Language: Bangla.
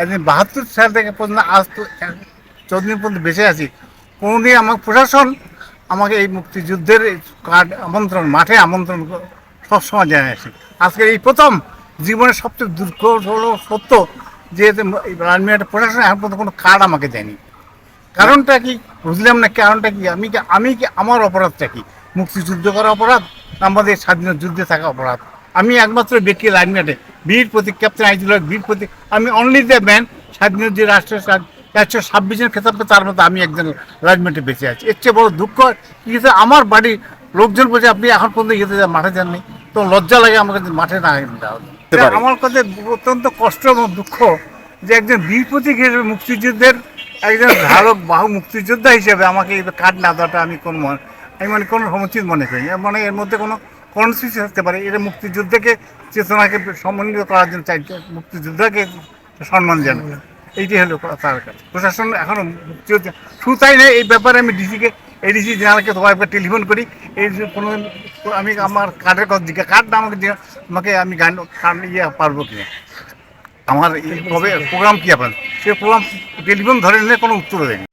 একদিন ৭২ সাল থেকে পর্যন্ত আজ তো যতদিন পর্যন্ত বেঁচে আছি, কোনোদিন আমার প্রশাসন আমাকে এই মুক্তিযুদ্ধের কার্ড আমন্ত্রণ, মাঠে আমন্ত্রণ সবসময় জানিয়েছি। আজকে এই প্রথম জীবনের সবচেয়ে দুঃখ হলো সত্য যে রাজমিয়াটা প্রশাসন এখন পর্যন্ত কোনো কার্ড আমাকে দেয়নি। কারণটা কি বুঝলাম না, কারণটা কি? আমি কি আমার অপরাধটা কি? মুক্তিযুদ্ধ করা অপরাধ, আমাদের স্বাধীনতা যুদ্ধে থাকা অপরাধ? আমি একমাত্র ব্যক্তি রাজমিয়াটে বীর প্রতীক, ক্যাপ্টেন আইজুল হক বীর প্রতীক। আমি অনলি দ্য ম্যান, স্বাধীনতা যে রাষ্ট্রের 126 খেতাব, তার মধ্যে আমি একজন রাজমিয়াটে বেঁচে আছি। এর চেয়ে বড় দুঃখ কি? আমার বাড়ির লোকজন বলছে আপনি এখন পর্যন্ত ইয়েতে মাঠে যাননি, তো লজ্জা লাগে আমাকে মাঠে না যাওয়া। আমার কাছে অত্যন্ত কষ্ট এবং দুঃখ যে একজন বীর প্রতীক হিসেবে মুক্তিযুদ্ধের একজন ধারক বাহু মুক্তিযোদ্ধা হিসেবে আমাকে এই কার্ড না দেওয়াটা আমি কোনো সমুচিত মনে করি। মানে এর মধ্যে কোনো কর্মসূচি থাকতে পারে, এটা মুক্তিযুদ্ধকে চেতনাকে সম্মানিত করার জন্য চাইছে, মুক্তিযোদ্ধাকে সম্মান জানায়। এইটি হলো তার কাছে। প্রশাসন এখনও মুক্তিযোদ্ধা শুধু তাই নয়, এই ব্যাপারে আমি এডিসি জেনারেলকে তোমার একবার টেলিফোন করি। এই যে কোনো আমি আমার কার্ডের কথা কার্ডটা আমাকে আমি গান পারবো কিনা, আমার কবে প্রোগ্রাম কী আপনার, সে প্রোগ্রাম টেলিফোন ধরে নিলে কোনো উত্তর দেয়নি।